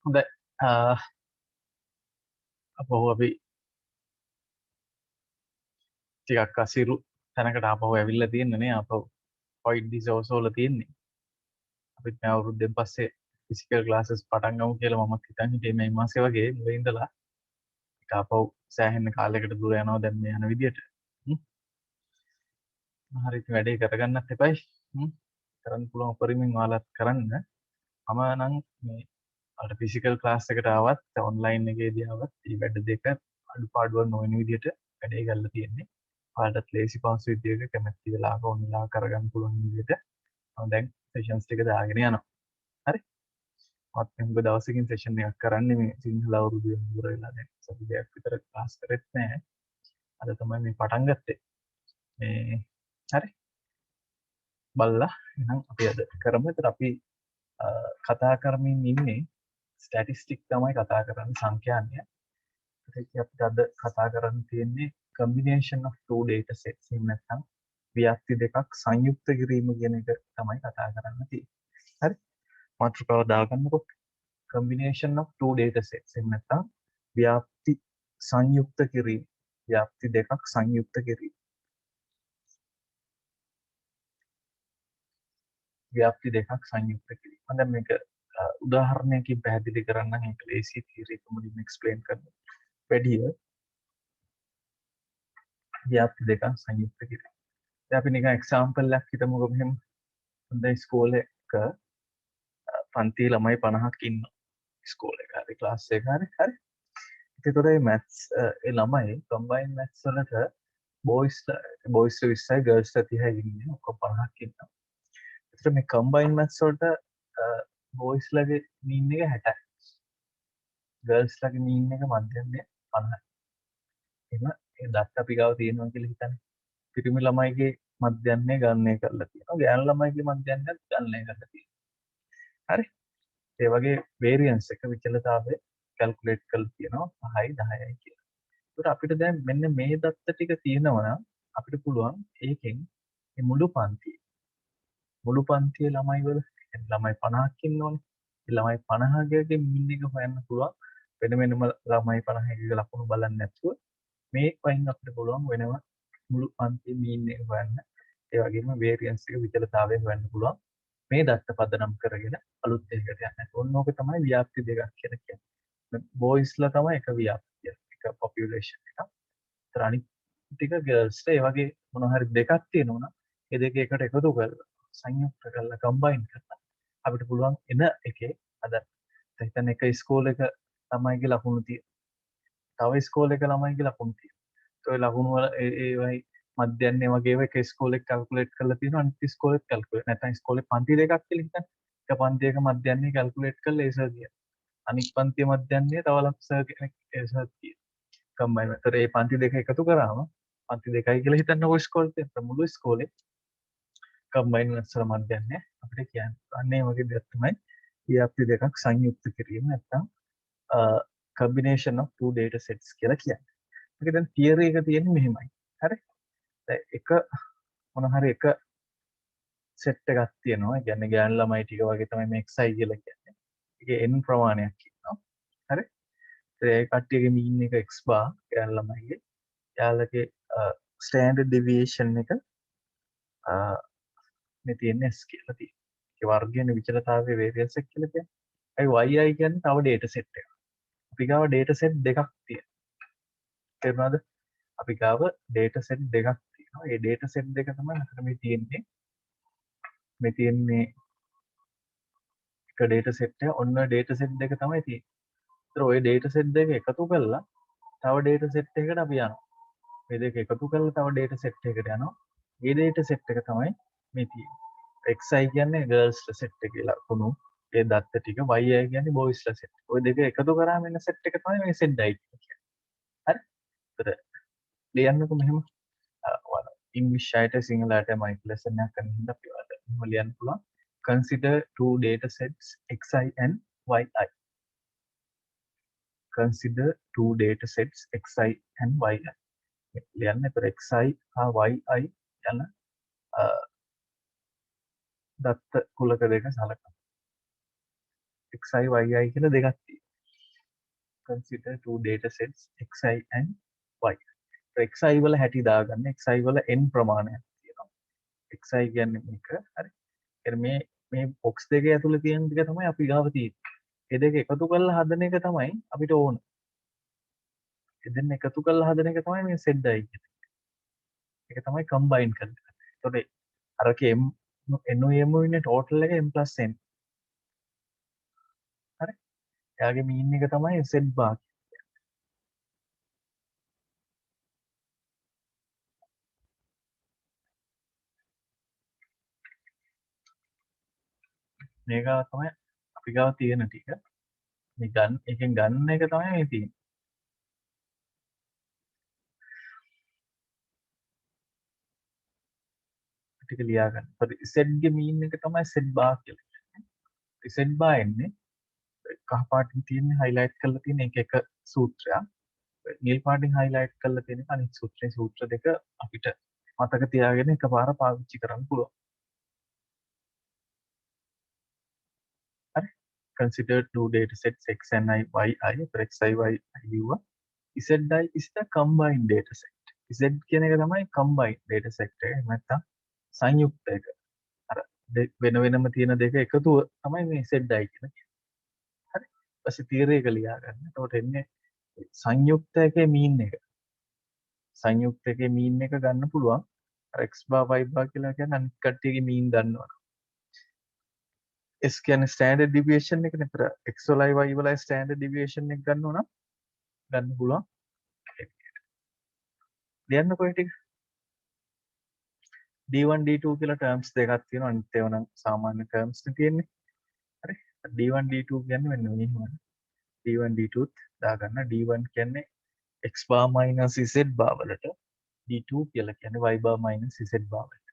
හොඳයි. අපහු අපි ටිකක් අසිරු තැනකට ආපහු ඇවිල්ලා තියෙන්නේ නේ. අපහු පොයින්ට් රිසෝස් වල තියෙන්නේ. අපිත් මේ අවුරුද්දෙන් පස්සේ ෆිසිකල් ක්ලාසස් පටන් ගමු කියලා මමත් හිතන් හිටියේ මේ මාසේ වගේ මුලින් ඉඳලා. ඒක අපහු සෑහෙන කාලයකට දුර යනවා දැන් මේ යන විදියට. හරි ඉතින් වැඩේ කරගන්නත් එපයි. කරන්න පුළුවන් උපරිමයෙන් ඔයාලත් කරන්න. මම නම් මේ ඔයාලට ෆිසිකල් ක්ලාස් එකට ආවත් ඔන්ලයින් එකේදී ආවත් මේ වැඩ දෙක අඩුපාඩුවක් නොවන විදියට වැඩේ කරලා තියෙන්නේ. ඔයාලට ලේසි පහසු විදියක කැමැති වෙලාවක ඕන වෙලාවක කරගන්න පුළුවන් විදියට මම දැන් සෙෂන්ස් ටික දාගෙන යනවා. හරි. මත් මුග දවසකින් සෙෂන් එකක් කරන්නේ මේ සිංහල අවුරුදු ඉවර වෙලා දැන් සති දෙකක් විතර ක්ලාස් කරෙත් නැහැ. අද තමයි මේ පටන් ගත්තේ. මේ හරි. බලලා එහෙනම් අපි අද කරමු. ඒතර අපි කතා කරමින් ඉන්නේ ස්ටැටිස්ටික් තමයි කතා කරන්නේ සංඛ්‍යාන්‍ය. ඒක අපිට අද කතා කරන්න තියෙන්නේ combination of two data sets. එහෙම නැත්නම් ව්‍යාප්ති දෙකක් සංයුක්ත කිරීම කියන එක තමයි කතා කරන්න තියෙන්නේ. හරි. මාතෘකාව දාගන්නකො. combination of two data sets. එහෙම නැත්නම් ව්‍යාප්ති සංයුක්ත කිරීම. ව්‍යාප්ති දෙකක් සංයුක්ත කිරීම. ව්‍යාප්ති දෙකක් සංයුක්ත කිරීම. මම දැන් මේක උදාහරණයකින් පැහැදිලි කරන්නම්. ඒක ලේසි තියරි එක මුලින්ම එක්ස්ප්ලেইন කරන්න. වැඩිය ව්‍යාප්ති දෙකක් සංයුක්ත කිරීම. දැන් අපි නිකන් එක්සැම්පල් එකක් හිතමුකෝ මෙහෙම. හොඳ ඉස්කෝලේක පන්ති ළමයි 50ක් ඉන්නවා. ඉස්කෝලේ එක හරි ක්ලාස් එක හරි හරි. ඒතකොට මේ මැත්ස් ඒ ළමයි කම්බයින් මැත්ස් වලට බොයිස් 20යි ගර්ල්ස් 30යි ඉන්නේ. ඔක්කොම 50ක් ඉන්නවා. ඒතර මේ කම්බයින් මැත්ස් වලට බොයිස් ලගේ මීන් එක 60යි. ගර්ල්ස් ලගේ මීන් එක මධ්‍යමය 50යි. එහෙනම් ඒ දත්ත අපි ගාව තියෙනවා කියලා හිතන්නේ. පිරිමි ළමයිගේ මධ්‍යන්නේ ගණනය කරලා තියෙනවා. ගෑනු ළමයිගේ මධ්‍යන්නේත් ගණනය කරලා තියෙනවා. හරි. ඒ වගේ වේරියන්ස් එක විචලතාවය කැල්කියුලේට් කරලා තියෙනවා 5යි 10යි කියලා. ඒකට අපිට දැන් මෙන්න මේ දත්ත ටික තියෙනවා නම් අපිට පුළුවන් ඒකෙන් මේ මුළු පන්තියේ ළමයි වල ළමයි 50ක් ඉන්නෝනේ. ඒ ළමයි 50ගේ මීන් එක හොයන්න පුළුවන්. වෙනම ළමයි 50ගේ ලකුණු බලන්නේ නැතුව මේ වයින් අපිට පුළුවන් වෙනම මුළු පන්තියේ මීන් එක හොයන්න. ඒ වගේම වේරියන්ස් එක විචලතාවය හොයන්න පුළුවන්. මේ දත්ත පදනම් කරගෙන අලුත් එකකට යන්න. ඕන ඕක තමයි ව්‍යාප්ති දෙකක් කියලා කියන්නේ. බොයිස්ලා තමයි එක ව්‍යාප්තිය. එක පොපියුලේෂන් එක. ඒතර අනිත් ටික ගර්ල්ස්ලා ඒ වගේ මොන හරි දෙකක් තියෙනවා නම් ඒ දෙක එකට එකතු කරලා සංයුක්ත කරලා කම්බයින් කරලා අපිට පුළුවන් එන එකේ අද හිතන්න එක ඉස්කෝලේක ළමයිගේ ලකුණු තියෙනවා. තව ඉස්කෝලේක ළමයිගේ ලකුණු තියෙනවා. ඒ ලකුණු වල ඒවයි මධ්‍යන්නේ වගේ එක ඉස්කෝලෙක් කැල්කියුලේට් කරලා තියෙනවා. අනිත් ඉස්කෝලෙත් කැල්කියුලේට් නැත්නම් ඉස්කෝලේ පන්ති දෙකක් කියලා හිතන්න. එක පන්තියක මධ්‍යන්නේ කැල්කියුලේට් කරලා ඒ සර් කියනවා. අනිත් පන්තියේ මධ්‍යන්නේ තව ලක්ෂ කෙනෙක් ඒ සර් කියනවා. කම්බයින් කරලා ඒ පන්ති දෙක එකතු කරාම පන්ති දෙකයි කියලා හිතන්නකො ඉස්කෝලේ. මුළු ඉස්කෝලේ කම්බයින් වස්සල මධ්‍යන්නේ අපිට කියන්නේ. අන්න ඒ වගේ දෙයක් තමයි ව්‍යාප්ති දෙකක් සංයුක්ත කිරීම නැත්නම් combination of two data sets කියලා කියන්නේ. මේක දැන් තියරි එක තියෙන්නේ මෙහෙමයි. හරි? දැන් එක මොන හරි එක සෙට් එකක් තියෙනවා. ඒ කියන්නේ ගෑනු ළමයි ටික වගේ තමයි මේ xi කියලා කියන්නේ. ඒකේ n ප්‍රමාණයක් ඉන්නවා. හරි? ඒ කට්ටියගේ මීන් එක x bar ගෑනු ළමයිගේ. යාළුවගේ ස්ටෑන්ඩඩ් ඩිවියේෂන් එක මේ තියෙන්නේ s කියලා තියෙනවා. ඒ වර්ගයේ විචලතාවයේ වේරියන්ස් එක කියලා කියන්නේ. ඒ yi කියන්නේ තව data set එකක්. අපි ගාව data set දෙකක් තියෙනවා. තේරුණාද? අපි ගාව data set දෙකක් තියෙනවා. ඒ data set දෙක තමයි අපිට මේ තියෙන්නේ. මේ තියෙන්නේ එක data set එක. ඔන්න data set දෙක තමයි තියෙන්නේ. ඒතර ওই data set දෙක එකතු කරලා තව data set එකකට අපි යනවා. මේ දෙක එකතු කරලා තව data set එකකට යනවා. මේ data set එක තමයි මේ තියෙන්නේ. xi කියන්නේ girls set එකේ ලකුණු. ඒ දත්ත ටික yi කියන්නේ boys set. ওই දෙක එකතු කරාම එන set එක තමයි මේ set i කියන්නේ. හරි? ඒතර ලියන්නකො මෙහෙම. ඔයාලා ඉංග්‍රීසි අයට සිංහලට මයික් ලෙසන් එකක් කරන හින්දා අපි ඔයාලට මෙහෙම ලියන්න පුළුවන්. Consider two data sets xi and yi. Consider two data sets xi and yi. ලියන්න. ඒතර xi හා yi යන දත්ත කුලක දෙක සලකනවා. xi yi කියලා දෙකක් තියෙනවා. consider two data sets xi and y. xi වල හැටි දාගන්න. xi වල n ප්‍රමාණයක් තියෙනවා. xi කියන්නේ මේක. හරි. මේ box දෙකේ ඇතුලේ තියෙන ටික තමයි අපි ගාව තියෙන්නේ. ඒ දෙක එකතු කරලා හදන එක තමයි අපිට ඕන. ඒ දෙන්න එකතු කරලා හදන එක තමයි මේ set i කියන්නේ. ඒක තමයි combine කරන්නේ. එතකොට අරක m no m ඉන්නේ total එක m plus n. හරි. එයාගේ mean එක තමයි set bar. මේක තමයි අපි ගාව තියෙන ටික. මේ ගන්න එකෙන් ගන්න එක තමයි මේ තියෙන්නේ. ටික ලියා ගන්න. එතකොට set ගේ mean එක තමයි set bar කියලා කියන්නේ. set bar එන්නේ කහ පාටින් තියෙන highlight කරලා තියෙන එක සූත්‍රයක්. නිල් පාටින් highlight කරලා තියෙන අනිත් සූත්‍ර දෙක අපිට මතක තියාගෙන එකපාර පාවිච්චි කරන්න පුළුවන්. හරි. Consider two data sets x and y for xi y කිව්වා. zi is the combined data set. z කියන එක තමයි combined data set එක. එහෙම නැත්නම් සංයුක්ත එක. අර වෙන වෙනම තියෙන දෙක එකතුව තමයි මේ zi කියන්නේ. හරි. ඊපස්සේ තියරි එක ලියා ගන්න. එතකොට එන්නේ සංයුක්ත එකේ mean එක. සංයුක්ත එකේ mean එක ගන්න පුළුවන්. අර x bar y bar කියලා කියන්නේ අනිත් කට්ටියගේ mean ගන්නවා. S කියන්නේ standard deviation එක නේද? x වලයි y වලයි standard deviation එක ගන්නවා නම් ගන්න පුළුවන්. ලියන්නකො ඒ ටික. d1 d2 කියලා terms දෙකක් තියෙනවා. අනිත් ඒවා නම් සාමාන්‍ය terms නේ තියෙන්නේ. හරි. d1 d2 කියන්නේ මෙන්න මෙහෙමයි. d1 d2ත් දාගන්න. d1 කියන්නේ x bar minus z bar වලට. d2 කියලා කියන්නේ y bar minus z bar වලට.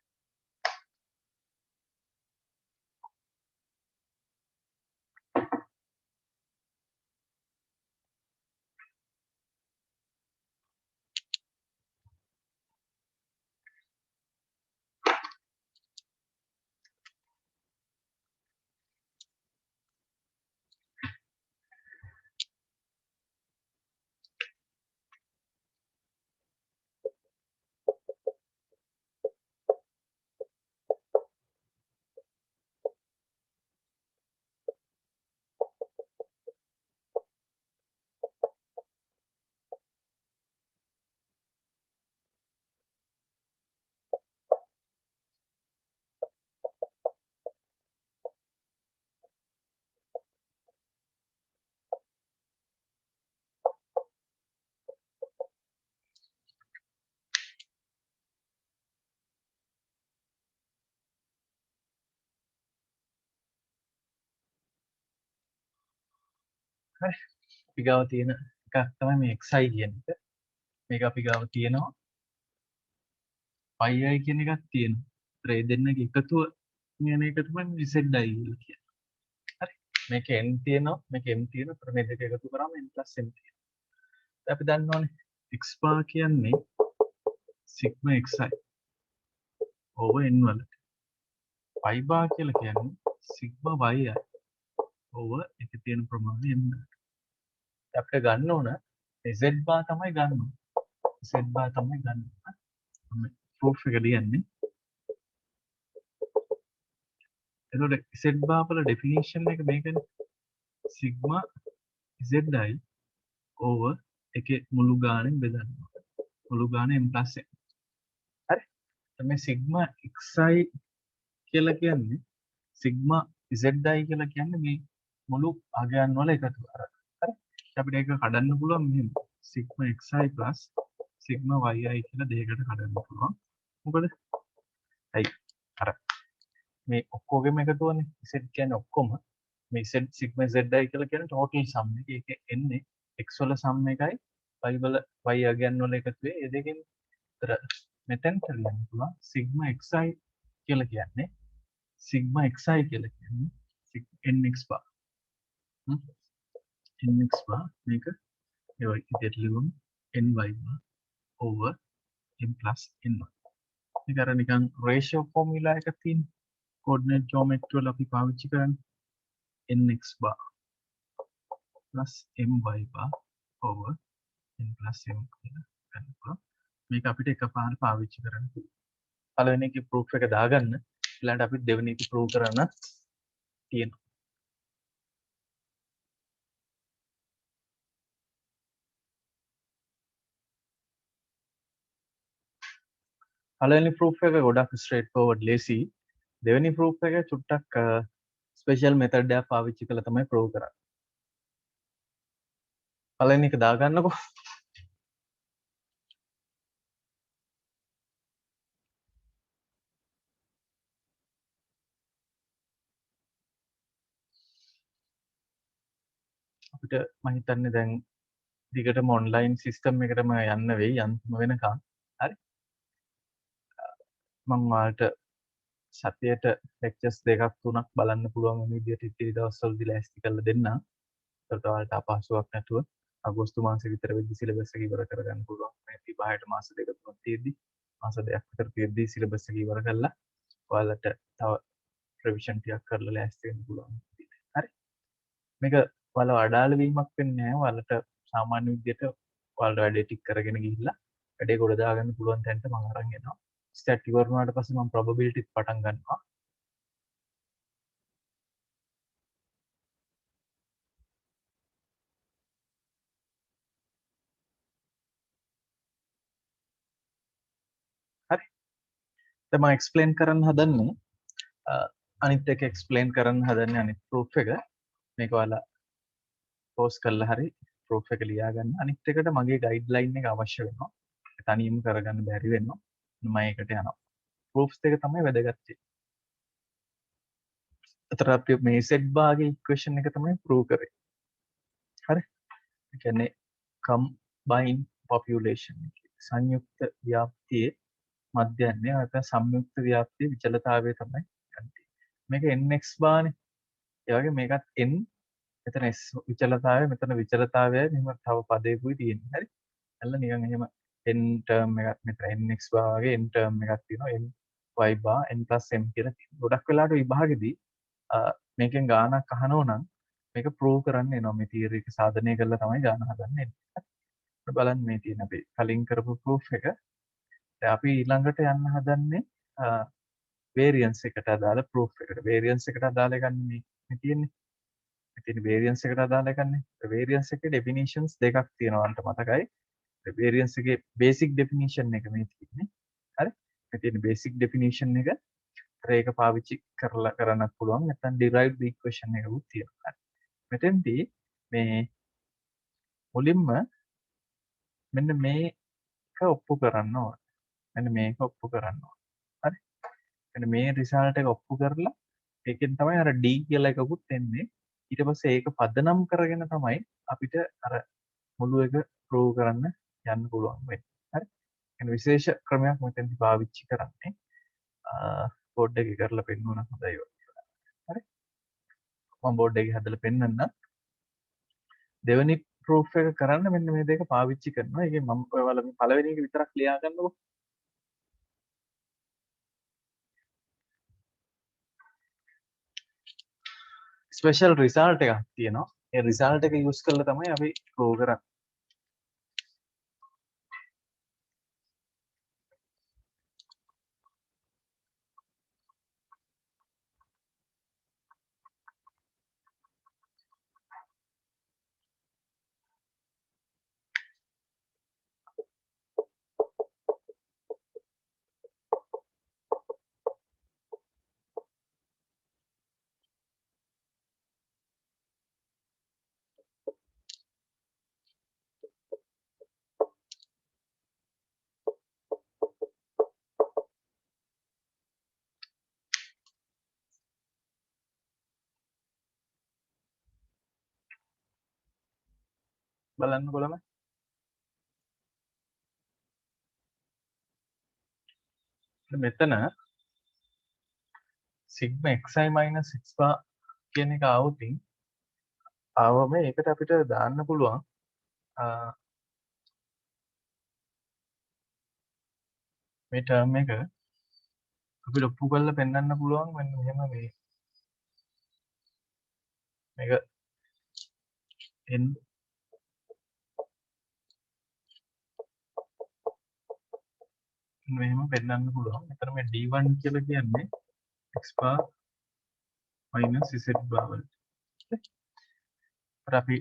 හරි. අපි ගාව තියෙන එකක් තමයි මේ xi කියන එක. මේක අපි ගාව තියෙනවා yi කියන එකක් තියෙනවා. ඒ දෙන්නගේ එකතුව කියන එක තමයි මේ zi කියලා කියන්නේ. හරි. මේක n තියෙනවා, මේක m තියෙනවා. ඒතර මේ දෙක එකතු කරාම n plus m තියෙනවා. අපි දන්නවනේ x bar කියන්නේ sigma xi over n වලට. y bar කියලා කියන්නේ sigma yi over එකේ තියෙන ප්‍රමාණය n වලට. අපිට ගන්න ඕන z bar තමයි ගන්න ඕන. z bar තමයි ගන්න ඕන. මම proof එක ලියන්නේ. එතකොට z bar වල definition එක මේකනේ. sigma zi over එකේ මුළු ගානෙන් බෙදන්න. මුළු ගාන m plus n. හරි. මේ sigma xi කියලා කියන්නේ sigma zi කියලා කියන්නේ මේ මුළු අගයන් වල එකතුව. හරි. අපිට ඒක කඩන්න පුළුවන් මෙහෙම. sigma xi plus sigma yi කියලා දෙයකට කඩන්න පුළුවන්. මොකද? අයි අර මේ ඔක්කොගෙම එකතුවනේ. z කියන්නේ ඔක්කොම මේ z sigma zi කියලා කියන්නේ total sum එක. ඒක එන්නේ x වල sum එකයි y වල y අගයන් වල එකතුවේ. ඒ දෙකෙන් විතර මෙතෙන් කරන්න පුළුවන් sigma xi කියලා කියන්නේ sigma xi කියලා කියන්නේ nx bar. nx bar මේක ඒ විදිහට ලියමු ny bar over m plus n1. මේක අර නිකන් ratio formula එකක් තියෙන coordinate geometry වල අපි පාවිච්චි කරන්නේ nx bar plus my bar over n plus m කියලා ගන්න පුළුවන්. මේක අපිට එකපාරට පාවිච්චි කරන්න පුළුවන්. පළවෙනි එකේ proof එක දාගන්න ඊළඟට අපි දෙවෙනි එක prove කරන්න තියෙනවා. පළවෙනි proof එක ගොඩක් straight forward lazy. දෙවෙනි proof එක චුට්ටක් special method එකක් පාවිච්චි කරලා තමයි prove කරන්නේ. පළවෙනි එක දාගන්නකො. අපිට මම හිතන්නේ දැන් දිගටම online system එකටම යන්න වෙයි අන්තිම වෙනකම්. හරි. මම ඔයාලට සතියට lectures දෙකක් තුනක් බලන්න පුළුවන් වෙන විදිහට ඉතිරි දවස්වලදී ලෑස්ති කරලා දෙන්නම්. ඒකට ඔයාලට අපහසුයක් නැතුව අගෝස්තු මාසෙ විතර වෙද්දි සිලබස් එක ඉවර කරගන්න පුළුවන්. මේ 35ට මාස දෙක තුනක් තියෙද්දි මාස දෙකක් විතර තියෙද්දි සිලබස් එක ඉවර කරලා ඔයාලට තව රිවිෂන් ටිකක් කරලා ලෑස්ති වෙන්න පුළුවන්. හරි. මේක ඔයාලව අඩාල වීමක් වෙන්නේ නැහැ. ඔයාලට සාමාන්‍ය විදිහට ඔයාලට වැඩේ ටික කරගෙන ගිහිල්ලා වැඩේ ගොඩ දාගන්න පුළුවන් තැනට මම අරන් එනවා. ස්ටැට් ඉවර වුණාට පස්සේ මම probability පටන් ගන්නවා. හරි. දැන් මම එක්ස්ප්ලেইন කරන්න හදන්නේ අනිත් එක එක්ස්ප්ලেইন කරන්න හදන්නේ අනිත් ප්‍රූෆ් එක. මේක ඔයාලා පෝස්ට් කරලා හරි ප්‍රූෆ් එක ලියා ගන්න. අනිත් එකට මගේ ගයිඩ්ලයින් එක අවශ්‍ය වෙනවා. තනියම කරගන්න බැරි වෙනවා. මම ඒකට යනවා. ප්‍රූෆ්ස් දෙක තමයි වැදගත්. අතර අපි මේ සෙට් බාගේ ඉක්වේෂන් එක තමයි ප්‍රූව් කරේ. හරි. ඒ කියන්නේ combined population සංයුක්ත ව්‍යාප්තියේ මධ්‍යන්නේ නැත්නම් සංයුක්ත ව්‍යාප්තියේ විචලතාවය තමයි ගන්නේ. මේක nx බානේ. ඒ වගේ මේකත් n මෙතන s විචලතාවය මෙතන විචලතාවයයි මෙහෙම තව පදයකුයි තියෙන්නේ. හරි. එල්ල නිකන් එහෙම n ටර්ම් එකක් මෙතන nx බා වගේ n ටර්ම් එකක් තියෙනවා. n y බා n m කියලා තියෙනවා. ගොඩක් වෙලාවට විභාගෙදී මේකෙන් ගානක් අහනවා නම් මේක ප්‍රූව් කරන්න එනවා. මේ තියරි එක සාධනය කරලා තමයි ගාන හදන්නේ. බලන්න මේ තියෙන අපි කලින් කරපු ප්‍රූෆ් එක. දැන් අපි ඊළඟට යන්න හදන්නේ වේරියන්ස් එකට අදාළ ප්‍රූෆ් එකට. වේරියන්ස් එකට අදාළ ගන්න මේ තියෙන්නේ. ඉතින් වේරියන්ස් එකට අදාළ ගන්න. වේරියන්ස් එකේ ඩෙෆිනිෂන්ස් දෙකක් තියෙනවා අන්ට මතකයි. වේරියන්ස් එකේ බේසික් ඩෙෆිනිෂන් එක මේ තියෙන්නේ. හරි. මේ තියෙන බේසික් ඩෙෆිනිෂන් එක ඒක පාවිච්චි කරලා කරන්නත් පුළුවන්. නැත්නම් ඩිරයිව්ඩ් ඉක්වේෂන් එකකුත් තියෙනවා. හරි. මෙතෙන්දී මේ මුලින්ම මෙන්න මේක ඔප්පු කරන්න ඕන. මෙන්න මේක ඔප්පු කරන්න ඕන. හරි. මෙන්න මේ රිසල්ට් එක ඔප්පු කරලා ඒකෙන් තමයි අර D කියලා එකකුත් එන්නේ. ඊට පස්සේ ඒක පදනම් කරගෙන තමයි අපිට අර මුළු එක ප්‍රූව් කරන්න යන්න පුළුවන් වෙන්නේ. හරි. එන විශේෂ ක්‍රමයක් මෙතෙන්දි පාවිච්චි කරන්නේ. බෝඩ් එකේ කරලා පෙන්වන්න හොඳයි වගේ. හරි. මම බෝඩ් එකේ හදලා පෙන්වන්න. දෙවෙනි ප්‍රූෆ් එක කරන්න මෙන්න මේ දෙක පාවිච්චි කරනවා. ඒකේ මම ඔයාලා මේ පළවෙනි එක විතරක් ලියා ගන්නකො. ස්පෙෂල් රිසල්ට් එකක් තියෙනවා. ඒ රිසල්ට් එක යූස් කරලා තමයි අපි ප්‍රූව් කරන්නේ. බලන්න කොළම මෙතන sigma xi minus x bar කියන එක આવුතින් ආවම ඒකට අපිට දාන්න පුළුවන් මේ ටර්ම් එක අපිට ඔප්පු කරලා පෙන්වන්න පුළුවන් මෙන්න මෙහෙම මේක n මෙහෙම පෙන්නන්න පුළුවන්. එතන මේ d1 කියලා කියන්නේ x bar minus z bar වලට. අපි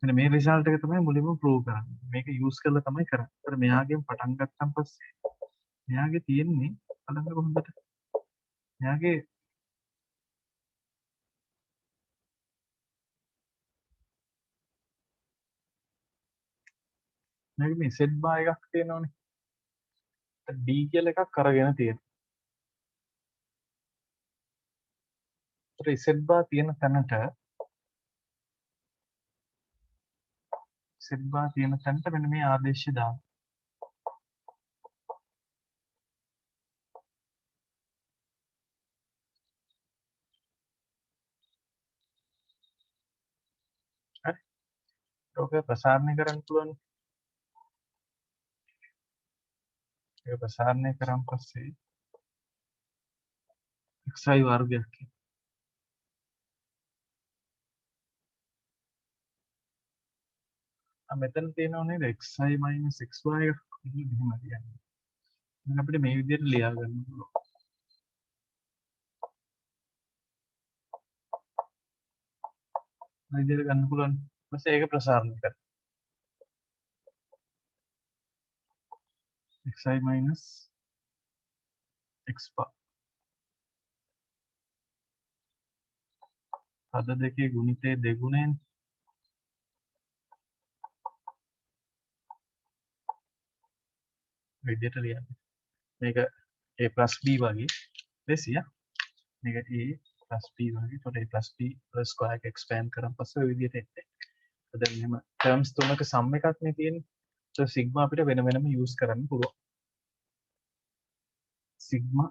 මෙන්න මේ රිසල්ට් එක තමයි මුලින්ම ප්‍රූව් කරන්නේ. මේක යූස් කරලා තමයි කරන්නේ. ඒතර මෙයාගෙන් පටන් ගත්තන් පස්සේ මෙයාගේ තියෙන්නේ බලන්න කොහොමද? මෙයාගේ මේ z bar එකක් තියෙනවනේ. d කියලා එකක් අරගෙන තියෙනවා. ඒතර z bar තියෙන තැනට මෙන්න මේ ආදේශය දාන්න. හරි. ඒක ප්‍රසාරණය කරන්න පුළුවන්. ඒක ප්‍රසාරණය කරන් පස්සේ xi වර්ගයක් කියනවා. මෙතන තියෙනව නේද xi minus xy එක මෙහෙම කියන්නේ. දැන් අපිට මේ විදිහට ලියා ගන්න පුළුවන්. මේ විදිහට ගන්න පුළුවන්. ඊපස්සේ ඒක ප්‍රසාරණය කරන්න. xi minus x bar. පද දෙකේ ගුණිතයේ දෙගුණයෙන් විදිහට ලියන්න. මේක a plus b වගේ ලෙසිය. මේක a plus b වගේ. එතකොට a plus b plus square එක expand කරන් පස්සේ ඔය විදිහට එන්නේ. දැන් මෙහෙම terms තුනක sum එකක් නේ තියෙන්නේ. so sigma අපිට වෙන වෙනම use කරන්න පුළුවන්. sigma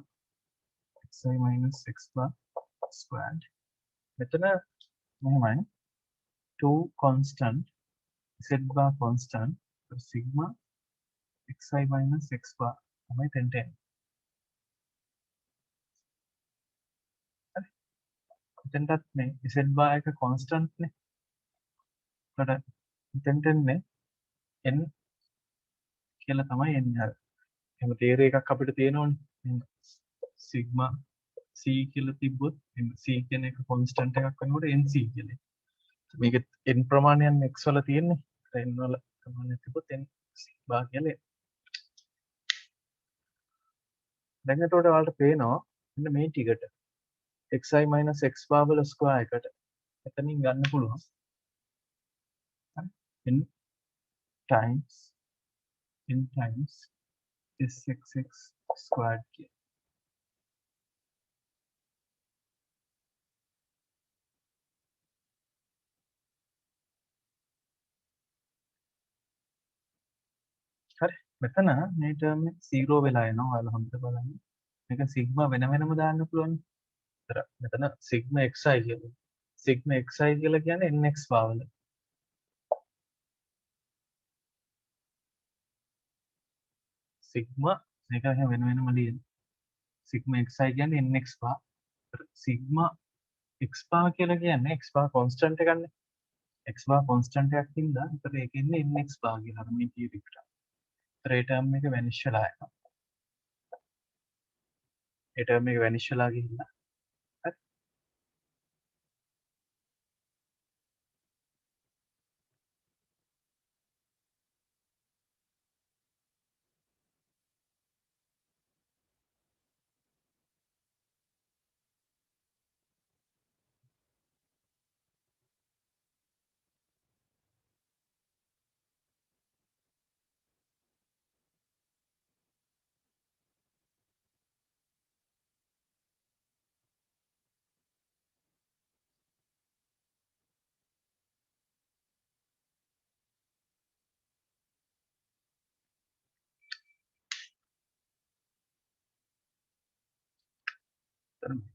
xi minus x bar squared. මෙතන මෙහෙමයි 2 constant z bar constant sigma xi minus x bar තමයි තෙන්ට එන්නේ. හරි. එතෙන්ටත් මේ z bar එක constant නේ. ඒකට එතෙන්ට එන්නේ n කියලා තමයි එන්නේ. අර එහෙම තේරෙ එකක් අපිට තියෙනවනේ. sigma c කියලා තිබ්බොත් c කියන එක constant එකක් වෙනකොට nc කියලා. මේක n ප්‍රමාණයන් x වල තියෙන්නේ. n වල ප්‍රමාණයක් තිබ්බොත් n bar කියලා. දැන් එතකොට ඔයාලට පේනවා මෙන්න මේ ටිකට xi minus x bar වල ස්ක්වයර් එකට එතනින් ගන්න පුළුවන්. n times sxx squared කියලා. හරි. මෙතන මේ ටර්ම් එක 0 වෙලා එනවා. ඔයාලා හොඳට බලන්න. මේක සිග්මා වෙන වෙනම දාන්න පුළුවන්. ඒතර මෙතන සිග්මා xi කියලා. සිග්මා xi කියලා කියන්නේ nx පාවල. සිග්මා මේක වෙන වෙනම ලියන්න. සිග්මා xi කියන්නේ nx පා. සිග්මා x පා කියලා කියන්නේ x පා කොන්ස්ටන්ට් එකක්නේ. x පා කොන්ස්ටන්ට් එකක් හින්දා ඒතර ඒක ඉන්නේ nx පා කියලා. අර මේ කීප එකට. ඒතර ඒ ටර්ම් එක වැනිෂ් වෙලා යනවා. ඒ ටර්ම් එක වැනිෂ් වෙලා ගිහිල්ලා හරි.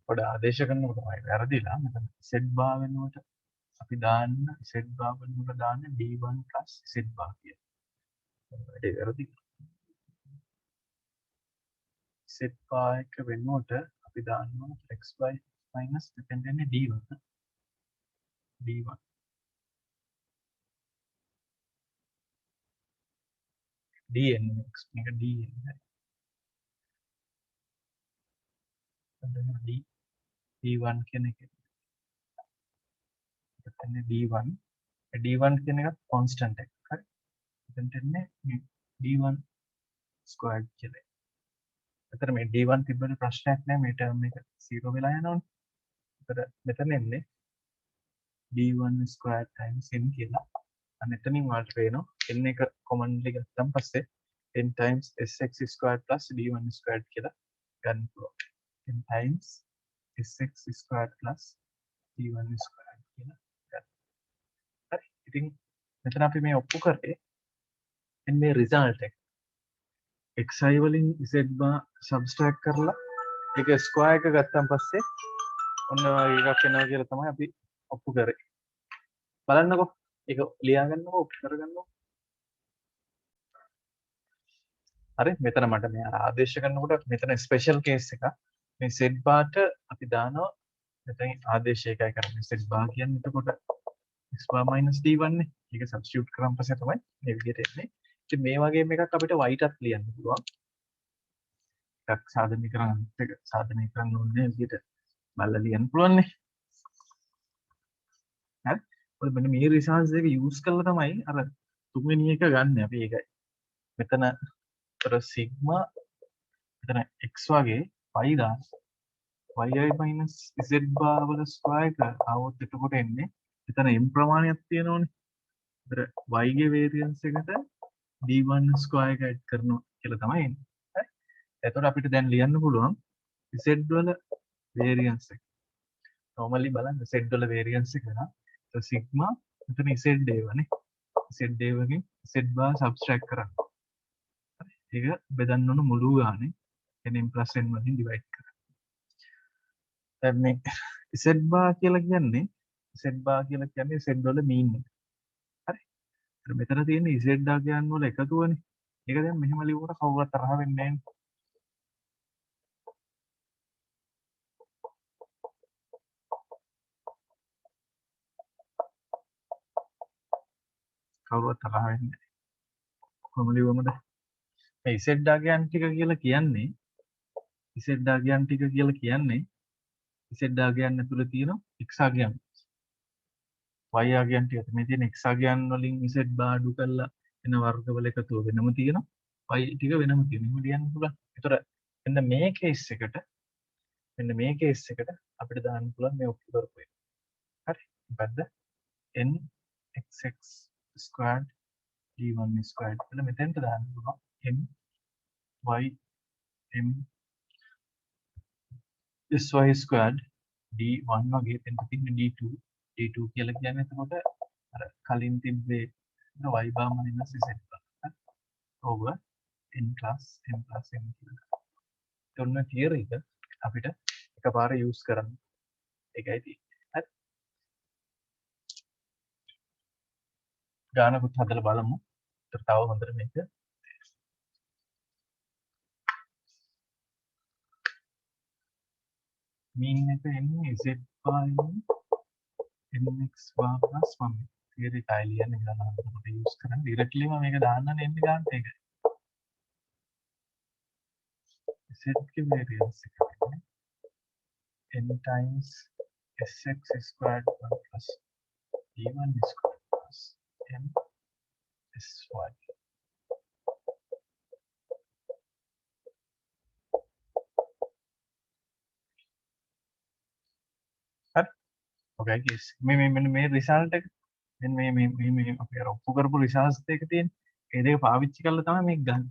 පොඩ ආදේශ කරනකොට තමයි වැරදිලා. මෙතන z bar වෙනුවට අපි දාන්න z bar වෙනුවට දාන්න d1 z bar කියලා. වැඩේ වැරදි. z bar එක වෙනුවට අපි දාන්න xy minus මෙතෙන් දෙන්නේ d1. dn x මේක dn හරි d1 කියන එක එතන d1 d1 කියන එක constant එකක් හරි එතනට එන්නේ d1 squared කියලා. එතන මේ d1 තිබ්බට ප්‍රශ්නයක් නැහැ මේ ටර්ම් එක 0 වෙලා යනවනේ. එතන මෙතන එන්නේ d1 squared times n කියලා. අන්න එතනින් ඔයාලට පේනවා n එක කොමන්ලි ගත්තන් පස්සේ n times sx squared plus d1 squared කියලා ගන්න පුළුවන්. n times sx squared plus d1 squared කියලා ගන්න. හරි. ඉතින් මෙතන අපි මේ ඔප්පු කරේ මේ රිසල්ට් එක xi වලින් z bar subtract කරලා ඒක ස්ක්වයර් එක ගත්තන් පස්සේ ඔන්න වගේ එකක් එනවා කියලා තමයි අපි ඔප්පු කරේ. බලන්නකෝ. ඒක ලියා ගන්නකෝ ඔප්පු කරගන්නකෝ. හරි මෙතන මට මේ ආදේශ කරනකොට මෙතන ස්පෙෂල් කේස් එක මේ z barට අපි දානවා මෙතන ආදේශ එකයි කරන්නේ z bar කියන්නේ එතකොට x bar minus d1 නේ. ඒක සබ්ස්ටිටියුට් කරාම පස්සේ තමයි මේ විදිහට එන්නේ. ඉතින් මේ වගේම එකක් අපිට y ටත් ලියන්න පුළුවන්. එකක් සාධනය කරන්න එක සාධනය කරන්න ඕනේ විදිහට බලලා ලියන්න පුළුවන් නේ. හරි. ඔය මෙන්න මේ රිසල්ට්ස් එක යූස් කරලා තමයි අර තුන්වෙනි එක ගන්න අපි ඒකයි. මෙතන අර සිග්මා මෙතන x වගේ y දාන්න yi minus z bar වල ස්ක්වයර් එක આવොත් එතකොට එන්නේ මෙතන m ප්‍රමාණයක් තියෙනවනේ. ඒතර y ගේ වේරියන්ස් එකට d1 ස්ක්වයර් එක ඇඩ් කරනවා කියලා තමයි එන්නේ. හරි. එතකොට අපිට දැන් ලියන්න පුළුවන් z වල වේරියන්ස් එක. normally බලන්න z වල වේරියන්ස් එක නම් සිග්මා මෙතන z වනේ. z වලින් z bar subtract කරන්න. ඒක බෙදන්න ඕන මුළු ගානේ n plus n වලින් divide කරන්න. දැන් මේ z bar කියලා කියන්නේ z වල mean එක. හරි. ඒත් මෙතන තියෙන z දාගයන් වල එකතුවනේ. ඒක දැන් මෙහෙම ලියුවට කවුරුත් තරහ වෙන්නේ නැහැ. කවුරුත් තරහ වෙන්නේ නැහැ. කොහොම ලියුවමද? මේ z දාගයන් ටික කියලා කියන්නේ z දාගයන් ටික කියලා කියන්නේ z දාගයන් ඇතුළේ තියෙන x ආගයන් y ආගයන් ටික මේ තියෙන x ආගයන් වලින් z bar අඩු කරලා එන වර්ගවල එකතුව වෙනම තියෙනවා y ටික වෙනම තියෙනවා. එහෙම ලියන්න පුළුවන්. ඒතර මෙන්න මේ කේස් එකට අපිට දාන්න පුළුවන් මේ ඔප්පු කරපු එක. හරි. මොකද්ද? n xx squared d1 squared කියලා මෙතෙන්ට දාන්න පුළුවන්. n y m sy squared d1 වගේ එතෙන්ට තියෙන d2 කියලා කියන්නේ එතකොට අර කලින් තිබ්බේ y bar minus z bar over n plus m කියලා. ඔන්න තියරි එක අපිට එකපාර යූස් කරන්න. ඒකයි තියෙන්නේ. හරි. ගානකුත් හදලා බලමු. ඒතර තව හොඳට මේක mean එක එන්නේ z bar nx bar plus 1. Theory එකයි ලියන්නේ ගානකට යූස් කරන්න. ඩිරෙක්ට්ලිම මේක දාන්නනේ එන්නේ ගානට ඒක. z के variance n times sx squared 1 plus d1 squared plus m sy. හරි. ඔකයි කිස් මේ රිසල්ට් එක මේ අපි අර ඔප්පු කරපු රිසල්ට්ස් දෙක තියෙන ඒ දෙක පාවිච්චි කරලා තමයි මේක ගන්න.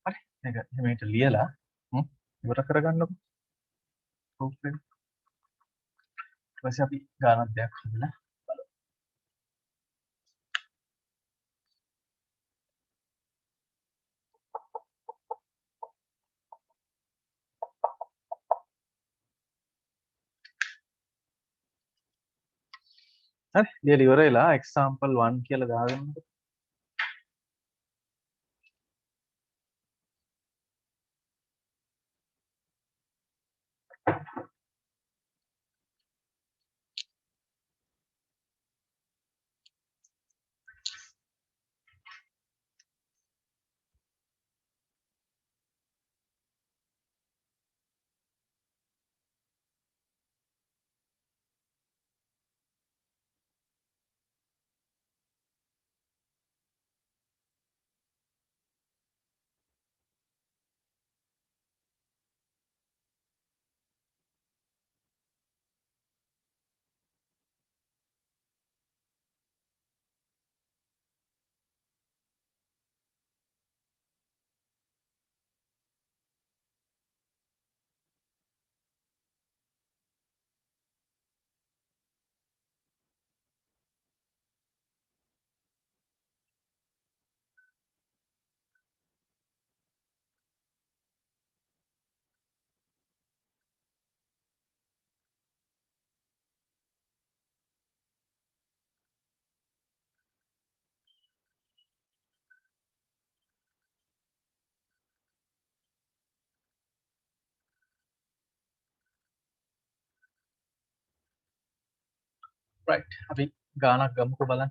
හරි. මේක මේකට ලියලා ඉවර කරගන්නකො. ප්‍රූෆ් එක. ඊට පස්සේ අපි ගානක් දෙයක් හදලා බලමු. හරි. ලියලා ඉවර වෙලා example 1 කියලා දාගන්නකො. right අපි ගානක් ගමුකෝ බලන්න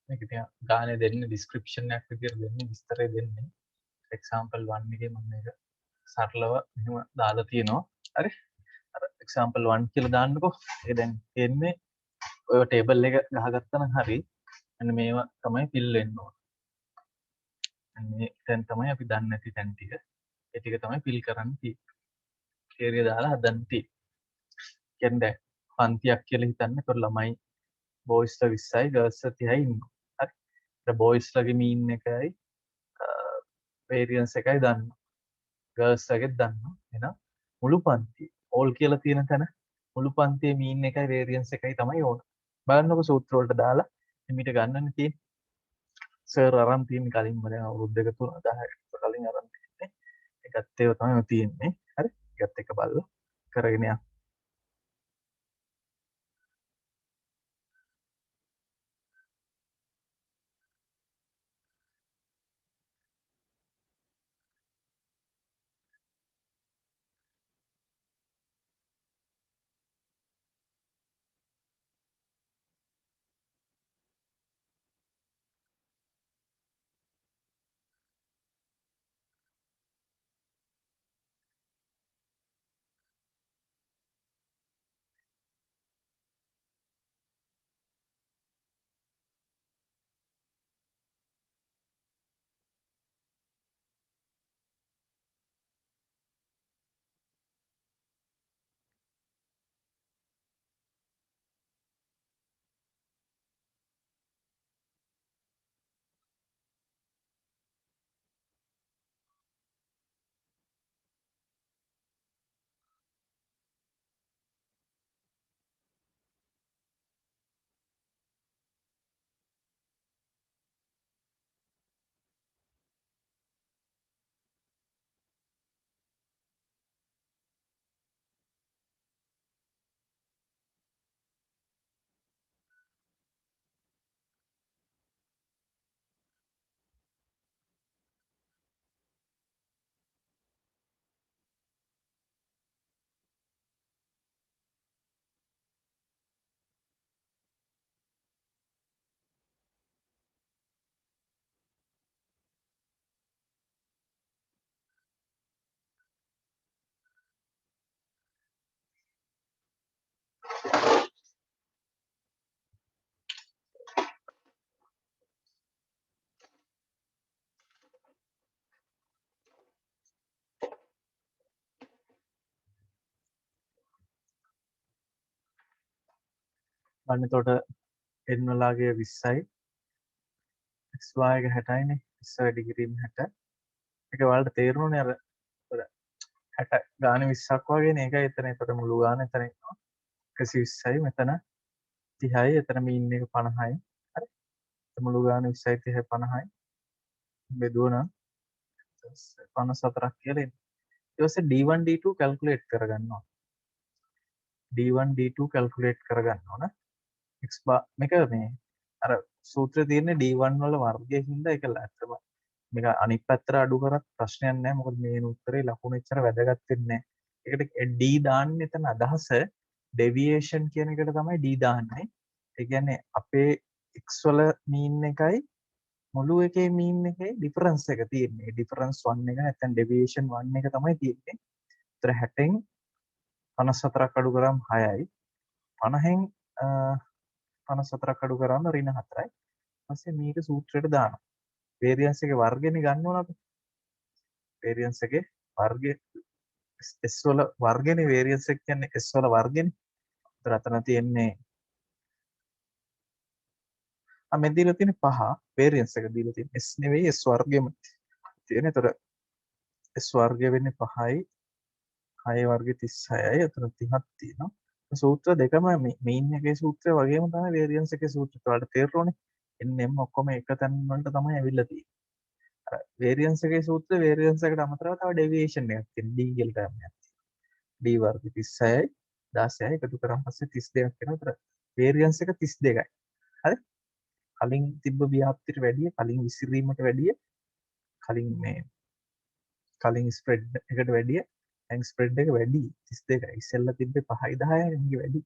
මේක ඉතින් ගානේ දෙන්නේ ඩිස්ක්‍රිප්ෂන් එකක් විදියට දෙන්නේ විස්තරය දෙන්නේ එක්සැම්පල් 1 එකේ මම මේක සරලව එහෙම දාලා තියෙනවා හරි අර එක්සැම්පල් 1 කියලා දාන්නකෝ ඒ දැන් තියෙන්නේ ඔය ටේබල් එක ගහගත්තා නම් හරි මෙන්න මේවා තමයි fill වෙන්න ඕන මේ දැන් තමයි අපි දන්නේ නැති තැන් ටික ඒ ටික තමයි fill කරන්න තියෙන්නේ ඒරියා දාලා හදන්න තියෙන්නේ කියන්නේ දැන් පන්තියක් කියලා හිතන්න ඒතකොට ළමයි බෝයිස්ලා 20යි ගර්ල්ස්ලා 30යි ඉන්නවා හරි ඒත් බෝයිස්ලාගේ මීන් එකයි වේරියන්ස් එකයි දන්නවා ගර්ල්ස් ලගෙත් දන්නවා එහෙනම් මුළු පන්තිය ඕල් කියලා තියෙන තැන මුළු පන්තියේ මීන් එකයි වේරියන්ස් එකයි තමයි ඕන බලන්නකො සූත්‍ර වලට දාලා එමිට ගන්නන්න තියෙන්නේ සර් අරන් තියෙන කලින් මම දැන් අවුරුදු දෙක තුන 10කට කලින් අරන් තියෙන්නේ ඒකත් ඒව තමයි තියෙන්නේ හරි ඒකත් එක බලලා කරගෙන යන්න අන්න එතකොට n වලාගේ 20යි xy එක 60යිනේ 20 වැඩි කිරීම 60 ඒක ඔයාලට තේරුණානේ අර 60 ගානේ 20ක් වගේනේ ඒකයි එතන එතකොට මුළු ගාන එතන ඉන්නවා 120යි මෙතන 30යි එතන මීන් එක 50යි හරි මුළු ගාන 20යි 30යි 50යි බෙදුවනම් 54ක් කියලා එන්නේ ඊට පස්සේ D1 D2 කැල්කියුලේට් කරගන්නවා D1 D2 කැල්කියුලේට් කරගන්න ඕන x bar මේක මේ අර සූත්‍රයේ තියෙන්නේ D1 වල වර්ගයෙන් හින්දා ඒක ඇත්තම මේක අනිත් පැත්තට අඩු කරත් ප්‍රශ්නයක් නැහැ මොකද මේ උත්තරේ ලකුණු එච්චර වැදගත් වෙන්නේ නැහැ ඒකට D දාන්නේ එතන අදහස ඩෙවියේෂන් කියන එකට තමයි D දාන්නේ ඒ කියන්නේ අපේ x වල මීන් එකයි මුළු එකේ මීන් එකේ ඩිෆරන්ස් එක තියෙන්නේ ඩිෆරන්ස් 1 එක නැත්නම් ඩෙවියේෂන් 1 එක තමයි තියෙන්නේ ඒතර 60න් 54ක් අඩු කරාම 6යි 50න් 54ක් අඩු කරාම ඍණ 4යි ඊපස්සේ මේක සූත්‍රයට දානවා වේරියන්ස් එකේ වර්ගෙනේ ගන්න ඕන අපි වේරියන්ස් එකේ වර්ගය s වල වර්ගෙනේ වේරියන්ස් එක කියන්නේ s වල වර්ගෙනේ ඒතර අතන තියෙන්නේ මේ දීලා තියෙන 5 වේරියන්ස් එක දීලා තියෙන s නෙවෙයි s වර්ගෙම තියෙන. ඒතර s වර්ගය වෙන්නේ 5යි 6 වර්ගය 36යි. එතන 30ක් තියෙනවා. සූත්‍ර දෙකම මේන් එකේ සූත්‍රය වගේම තමයි වේරියන්ස් එකේ සූත්‍රය. ඔයාලට තේරෙන්නේ එන්නෙම ඔක්කොම එක තැන් වලට තමයි ඇවිල්ලා තියෙන්නේ. අර වේරියන්ස් එකේ සූත්‍රය වේරියන්ස් එකට අමතරව තව ඩෙවියේෂන් එකක් තියෙනවා. d කියලා ටර්ම් එකක් තියෙනවා. d වර්ගය 36යි 16යි එකතු කරාම පස්සේ 32ක් වෙනවා. ඒතර වේරියන්ස් එක 32යි. හරි? කලින් තිබ්බ ව්‍යාප්තියට වැඩිය කලින් විසිරීමට වැඩිය කලින් මේ කලින් ස්ප්‍රෙඩ් එකට වැඩිය දැන් ස්ප්‍රෙඩ් එක වැඩි 32යි ඉස්සෙල්ලා තිබ්බේ 5යි 10යි මේක වැඩි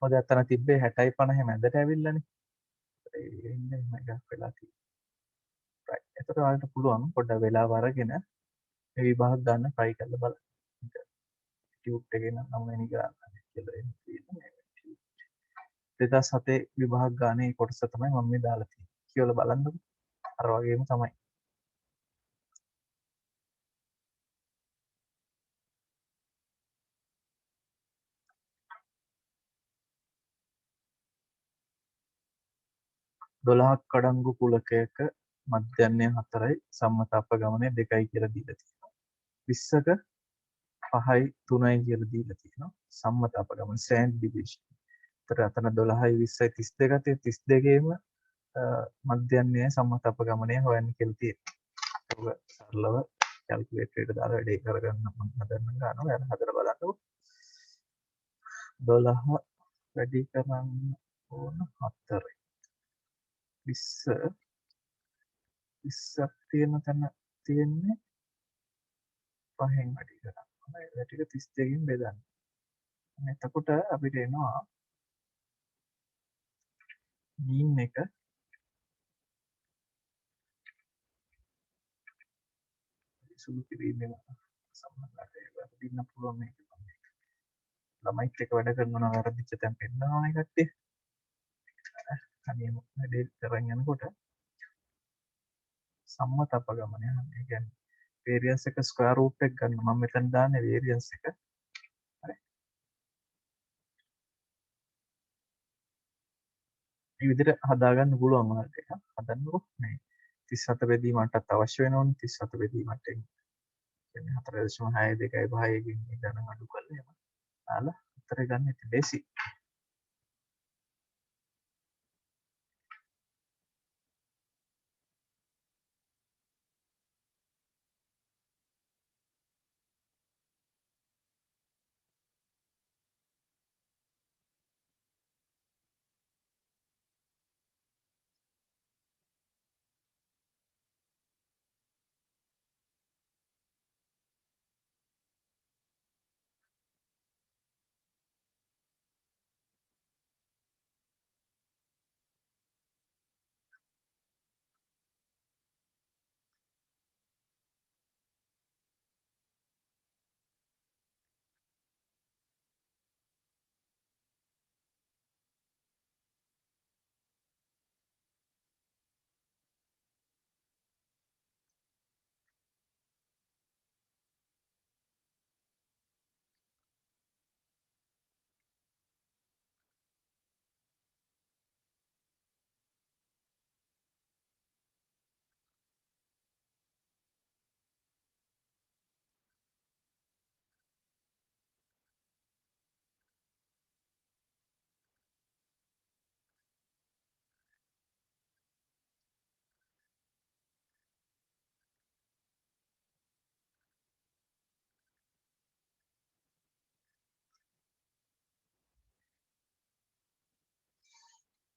ඔය දැත්තන තිබ්බේ 60යි 50 මැදට ඇවිල්ලානේ. ඒ ඉන්නේ එහෙම එකක් වෙලා තියෙනවා. right. එතකොට ඔයාලට පුළුවන් පොඩ්ඩක් වෙලාව අරගෙන මේ විභාග ගන්න try කරලා බලන්න. ටියුට් එකේ නම් වෙනි ගන්න කියලා එන්න තියෙනවා. 2007 විභාග ගානේ කොටස තමයි මම මේ දාලා තියෙන්නේ. කියලා බලන්නකො. අර වගේම තමයි. දොළහක් අඩංගු කුලකයක මධ්‍යන්නේ 4යි සම්මත අපගමනය 2යි කියලා දීලා තියෙනවා. 20ක 5යි 3යි කියලා දීලා තියෙනවා. සම්මත අපගමන ස්ටෑන්ඩ් ඩිවිෂන්. ඒතර අතන 12යි 20යි 32 32ේම මධ්‍යන්නේ සම්මත අපගමනය හොයන්න කියලා තියෙනවා. ඒක සරලව කැල්කියුලේටර් එකට දාලා වැඩේ කරගන්න මම හදන්න ගන්නවා. එයාලා හදලා බලන්නකො. 12 වැඩි කරන්න ඕන 4යි. 20 20ක් තියෙන තැන තියෙන්නේ 5න් වැඩි කරන්න. ඒ ටික 32කින් බෙදන්න. එතකොට අපිට එනවා මීන් එක සුළු කිරීමෙන් සම්බන්ධට වැරදින්න පුළුවන් මේක. ළමයිත් එක්ක වැඩ කරනවා නම් වැරදිච්ච තැන් පෙන්නනවනේ කට්ටිය. අනියම වැඩේ කරන් යනකොට සම්මත අපගමනය ඒ කියන්නේ වේරියන්ස් එක ස්ක්වයර් රූට් එක ගන්න. මම මෙතන දාන්නේ වේරියන්ස් එක. හරි. මේ විදිහට හදාගන්න පුළුවන් ඔයාලට එක. හදන්නකො. මේ 37 බෙදීමටත් අවශ්‍ය වෙනවනේ 37 බෙදීමට කියන්නේ 4.6 2යි 5 කින් ගණන් අඩු කරලා එනවා. දාලා උත්තර ගන්න ඉතින් ලේසි.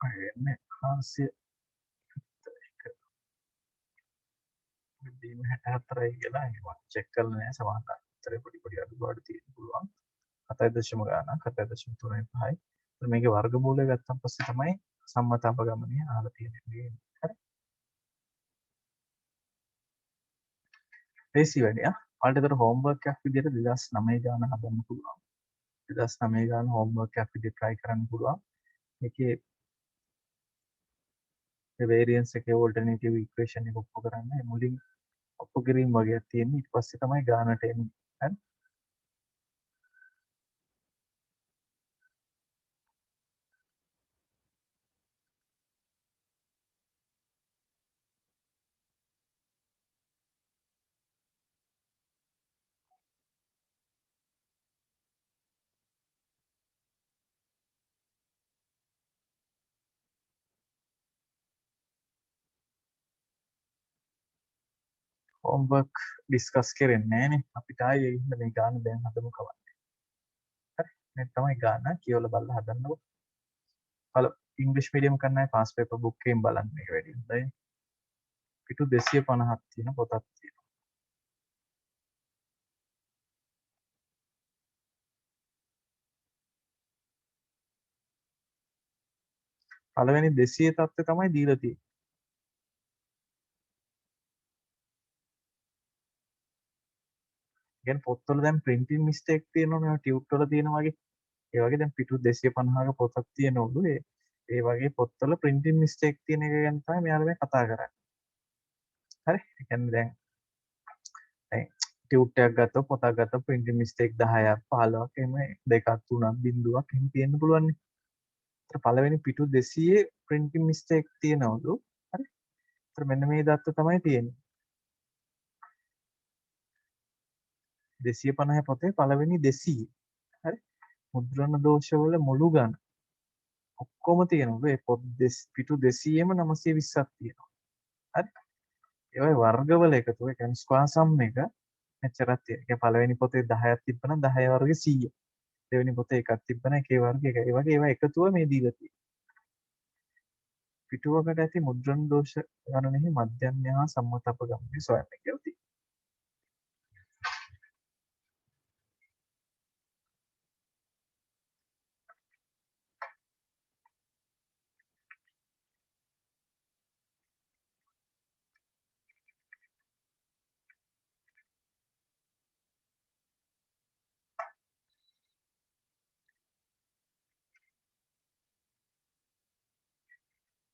එන්නේ 500 බෙදීම 64යි කියලා මම චෙක් කරලා නැහැ සමහරවිට අතරේ පොඩි පොඩි අඩුපාඩු තියෙන්න පුළුවන්. 7 ගානක් 7.35යි. මේකේ වර්ගමූලය ගත්තන් පස්සේ තමයි සම්මත අපගමනය අහලා තියෙන්නේ. හරි. ලේසි වැඩේ. ඔයාලට ඒතර හෝම්වර්ක් එකක් විදිහට 2009 ගාන හදන්න පුළුවන්. 2009 ගාන හෝම්වර්ක් එකක් විදිහට try කරන්න පුළුවන්. ඒකේ වේරියන්ස් එකේ ඕල්ටර්නේටිව් ඉක්වේෂන් එක ඔප්පු කරන්න මුලින් ඔප්පු කිරීම වගේක් තියෙන්නේ. ඊට පස්සේ තමයි ගානට එන්නේ. හරි. හෝම්වර්ක් ඩිස්කස් කරන්නේ නැහනේ. අපිට ආයේ ඉන්න මේ ගාන දැන් හදමු කවන්නේ. හරි. මේ තමයි ගාන කියවලා බලලා හදන්නකො. හලෝ ඉංග්‍රීසි මීඩියම් කරන්න අය පාස් පේපර් බුක් එකෙන් බලන්න මේක වැඩි හොඳයි. පිටු 250ක් තියෙන පොතක් තියෙනවා. පළවෙනි 200 තත්ත්වය තමයි දීලා තියෙන්නේ. කියන්නේ පොත්වල දැන් printing mistake තියෙනවනේ ටියුට් වල තියෙන වගේ. ඒ වගේ දැන් පිටු 250ක පොතක් තියෙනවලු ඒ වගේ පොත්වල printing mistake තියෙන එක ගැන තමයි මෙයාලා මේ කතා කරන්නේ. හරි? ඒ කියන්නේ දැන් ටියුට් එකක් ගත්තොත් පොතක් ගත්තොත් printing mistake 10ක් 15ක් එහෙම 2ක් 3ක් බිංදුවක් එහෙම තියෙන්න පුළුවන් නේ. ඒතර පළවෙනි පිටු 200 printing mistake තියෙනවලු. හරි? ඒතර මෙන්න මේ දත්ත තමයි තියෙන්නේ. 250 පොතේ පළවෙනි 200. හරි? මුද්‍රණ දෝෂවල මුළු ගණන ඔක්කොම තියෙනවලු. ඒ පොත් පිටු 200ෙම 920ක් තියෙනවා. හරි? ඒවයි වර්ගවල එකතු. ඒ කියන්නේ ස්ක්වයර් සම් එක මෙච්චරක් තියෙනවා. ඒ කියන්නේ පළවෙනි පොතේ 10ක් තිබ්බනම් 10 වර්ග 100. දෙවෙනි පොතේ එකක් තිබ්බනම් එකේ වර්ග එකයි. ඒ වගේ ඒවා එකතුව මේ දීලා තියෙන්නේ. පිටුවකට ඇති මුද්‍රණ දෝෂ ගණනෙහි මධ්‍යන්‍ය හා සම්මත අපගමනය සොයන්න කියලා තියෙනවා.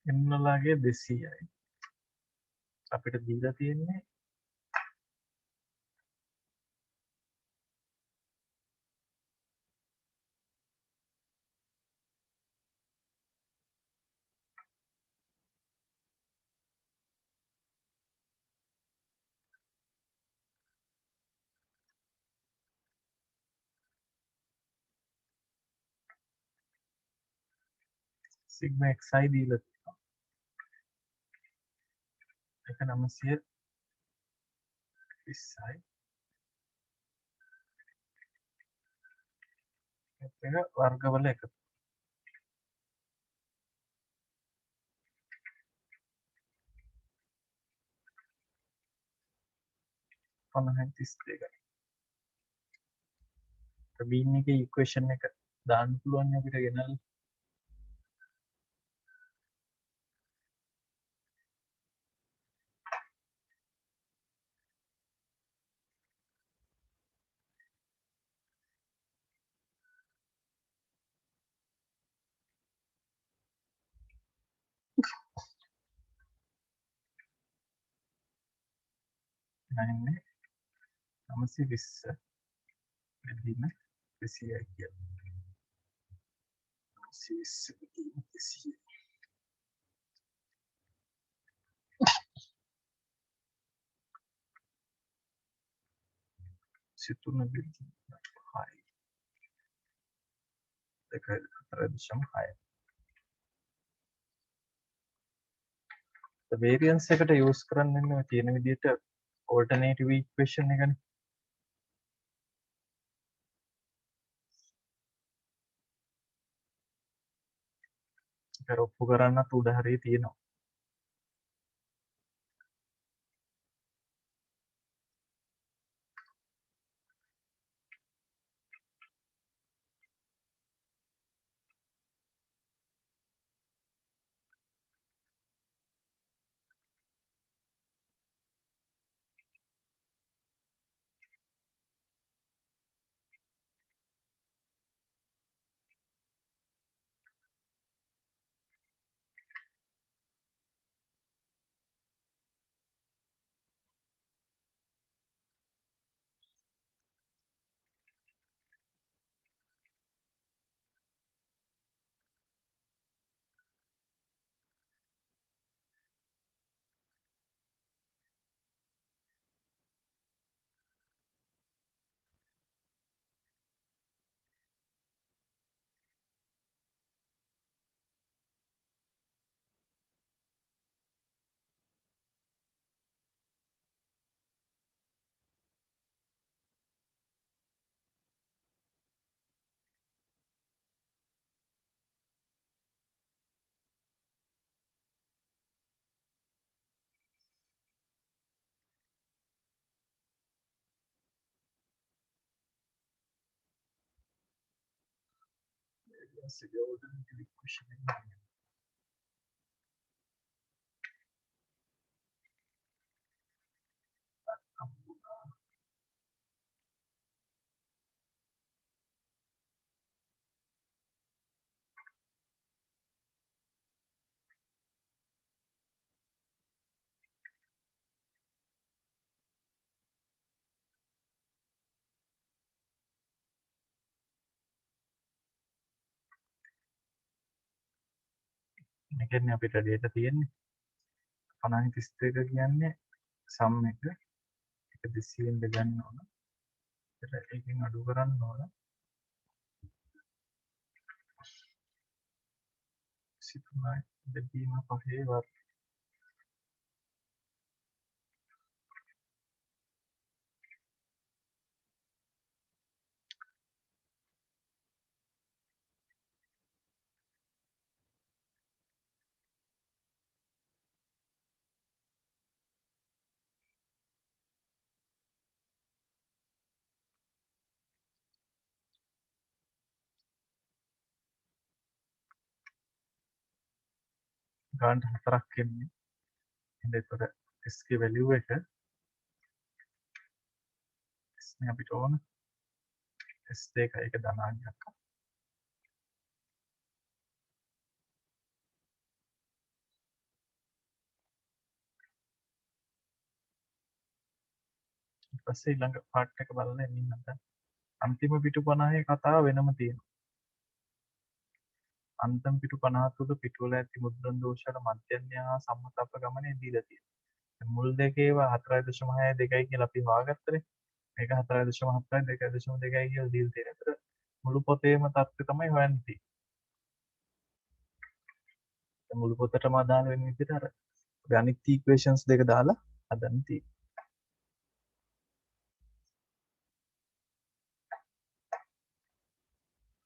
එන්නලාගේ 200යි. අපිට දීලා තියෙන්නේ සිග්මා xi දීලා තියෙනවා. ඒක 920යි. ඒක වර්ගවල එකතු. පනහයි 32යි. බීන් එකේ ඉක්වේෂන් එක දාන්න පුළුවන් නේ අපිට ගෙනල්ලා. නැන්නේ 920 බෙදීම 200යි කියලා. 920 බෙදීම 200. සිතුන බෙදීම 5. 4.6. වේරියන්ස් එකට යූස් කරන්න වෙන්නේ ඔය තියෙන විදිහට ඕල්ටර්නේටිව් ඉක්වේෂන් එකනේ. ඒක ඔප්පු කරන්නත් උඩ හරිය තියෙනවා. වේරියන්ස් එක ඕල්ටර්නේටිව් ඉක්වේෂන් එක. ඒ කියන්නේ අපිට data තියෙන්නේ 50 32 කියන්නේ sum එක 200ෙන් බෙදන්න ඕන. ඒකෙන් අඩු කරන්න ඕන 23 බෙදීම 5 වර්ග. ගානට 4ක් එන්නේ. එතකොට s ගේ value එක s නේ අපිට ඕන s දෙක එක ධනාංගයක්. ඊට පස්සේ ඊළඟ පාර්ට් එක බලලා එන්න නැත්නම් අන්තිම පිටු 50 කතාව වෙනම තියෙනවා. අන්තිම පිටු 50 තුල පිටුවල ඇති මුද්‍රණ දෝෂවල මධ්‍යන්‍ය හා සම්මත අපගමනය දීලා තියෙනවා. මුල් දෙකේවා 4.6 2යි කියලා අපි හොයාගත්තනේ. මේක 4.7යි 2.2යි කියලා දීලා තියෙනවා. ඒතර මුළු පොතේම தත්ත්වය තමයි හොයන්න තියෙන්නේ. මුළු පොතටම අදාළ වෙන විදිහට අර ගණිත ඉක්වේෂන්ස් දෙක දාලා හදන්න තියෙන්නේ.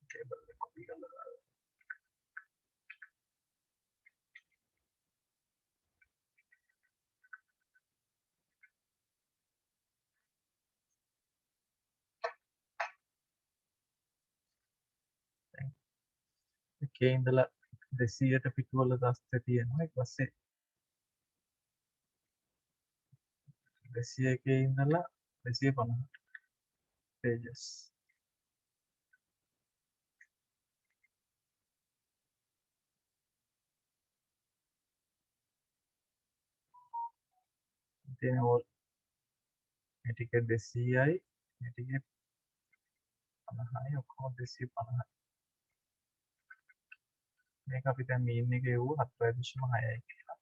ටේබල් එක කොපි කරලා දාලා එකේ ඉඳලා 200ට පිටුවල තස්ත්‍රය තියෙනවා. ඊට පස්සේ 201 ඉඳලා 250 pages. තියෙන ඕල් මේ ටික 200යි මේ ටික 50යි ඔක්කොම 250යි. මේක අපි දැන් මීන් එක යවුව 4.6යි කියලා.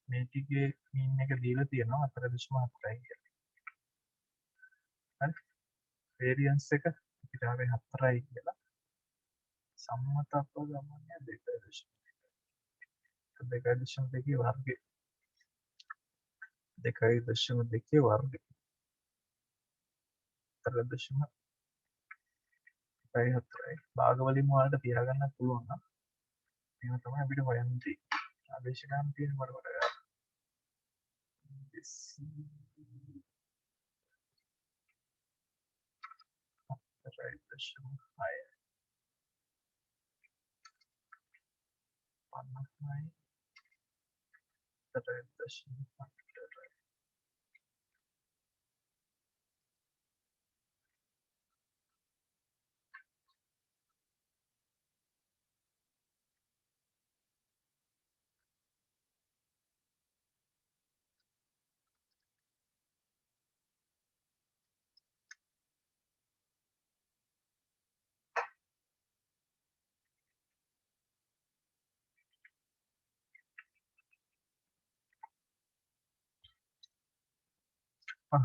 මේ ටිකේ මීන් එක දීලා තියෙනවා 4.7යි කියලා. හරි. වේරියන්ස් එක අපිට ආවේ 4යි කියලා. සම්මත අපගමනය 2.2 වර්ගය 2.2 වර්ගය 4.4යි. භාග වලින් ඔයාලට තියාගන්න පුළුවන් නම් මේවා තමයි අපිට හොයන්න තියෙන්නේ. ආදේශකම් තියෙන මට වඩා 4.6 50යි 4.4යි.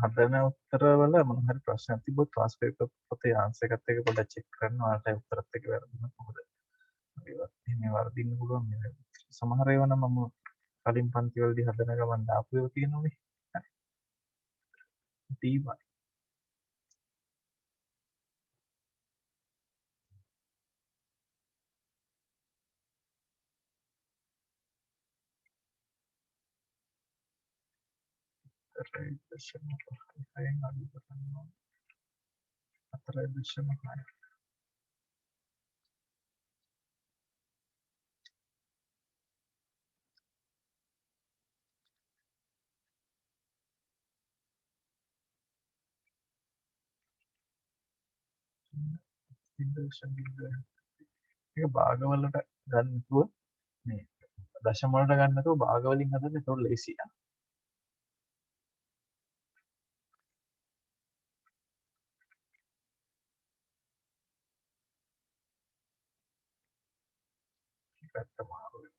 හදන උත්තරවල මොන හරි ප්‍රශ්නයක් තිබ්බොත් ක්ලාස් පේපර් පොතේ ආන්සර් එකත් එක්ක පොඩ්ඩක් චෙක් කරන්න. ඔයාලට උත්තරත් එක්ක වැරදුනොත් මොකද මේ වර්ධින්න පුළුවන් නේද? සමහර ඒවා නම් මම කලින් පන්ති වලදී හදන ගමන් දාපු ඒවා තියෙනවානේ. ටීමයි. හතරයි දශම පහයි අඩු කරනවා 4.6 එක භාගවලට ගන්නතුව මේ දශමවලට ගන්නතුව භාගවලින් හදන්න තොර ලේසිය. පැත්ත මාරුයි.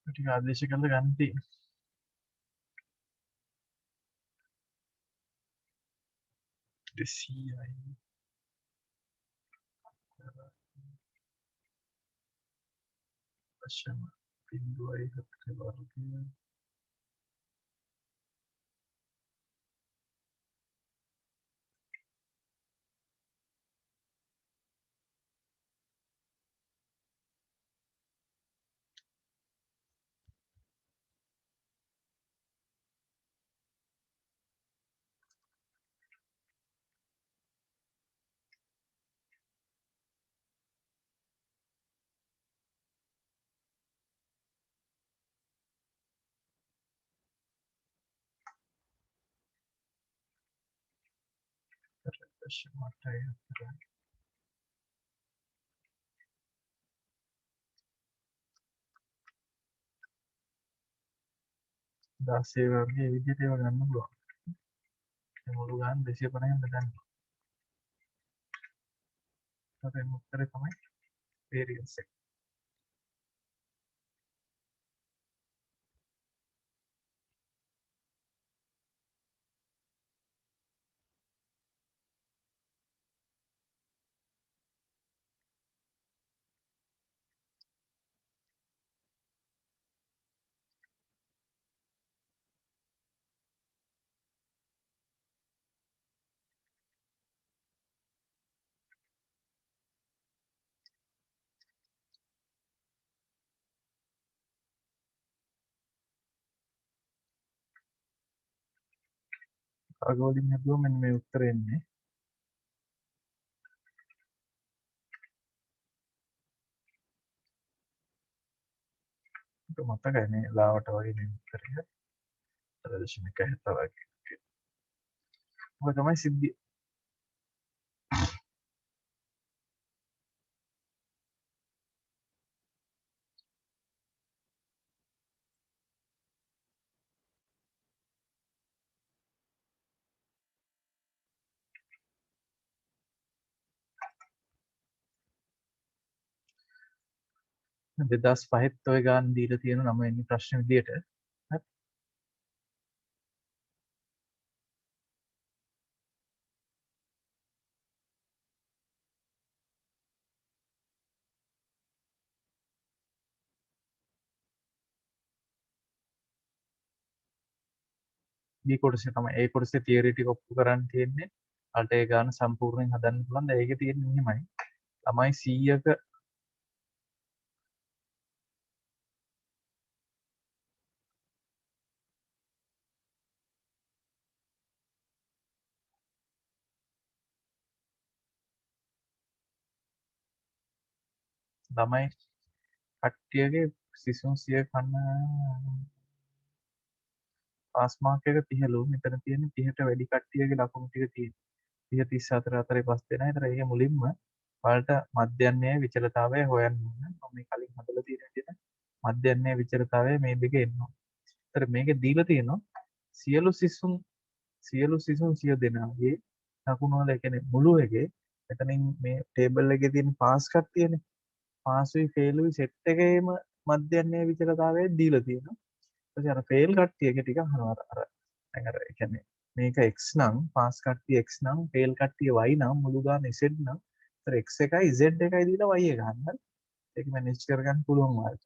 ටික ආදේශ කරලා ගන්න තියෙන්නේ. දෙසීයයි දශම බිංදුවයි හතර වර්ගය දශම අටයි හතරයි 16 වර්ගයේ විදිහට ඒවා ගන්න පුළුවන්. ඒ මුළු ගාන 250න් බෙදන්න. අපේ උත්තරේ තමයි variance එක. අගවලින් හැදුවා මෙන්න මේ උත්තරේ එන්නේ. ඒක මතකයි මේ ලාවට වගේ මේ උත්තරය. 0.70 වගේ. ඔය තමයි සිද්ධිය. දෙදස් පහෙත් ඔය ගාන දීලා තියෙන නම එන්නේ ප්‍රශ්න විදියට. හරි. මේ කොටසේ තමයි ඒ කොටසේ තියරි ටික ඔප්පු කරන්න තියෙන්නේ. අල්ට ඒ ගාන සම්පූර්ණයෙන් හදන්න පුළුවන්. දැන් ඒකේ තියෙන්නේ මෙහෙමයි. ළමයි 100ක ළමයි කට්ටියගේ සිසුන් 100 කන්න පාස් මාක් එක 30ලු. මෙතන තියෙන්නේ 30ට වැඩි කට්ටියගේ ලකුණු ටික තියෙන්නේ 30 34 5 දෙනා. ඒතර ඒක මුලින්ම ඔයාලට මධ්‍යන්නේ විචලතාවය හොයන්න ඕන. මම මේ කලින් හදලා තියෙන විදිහට මධ්‍යන්නේ විචලතාවය මේ දෙකේ එනවා. ඒතර මේකේ දීලා තියෙනවා සියලු සිසුන් 100 දෙනාගේ ලකුණු වල කියන්නේ මුළු එකේ එතනින් මේ ටේබල් එකේ තියෙන පාස් කට්ටියනේ පාසුයි ෆේලුයි සෙට් එකේම මධ්‍යන්නේ විචලතාවය දීලා තියෙනවා. ඊට අර ෆේල් කට්ටියගේ ටික අහනවා අර දැන් අර ඒ කියන්නේ මේක x නම් පාස් කට්ටිය x නම් ෆේල් කට්ටිය y නම් මුළු ගාන z නම් ඒතර x එකයි z එකයි දීලා y එක ගන්න. ඒක මැනේජ් කරගන්න පුළුවන් වාට.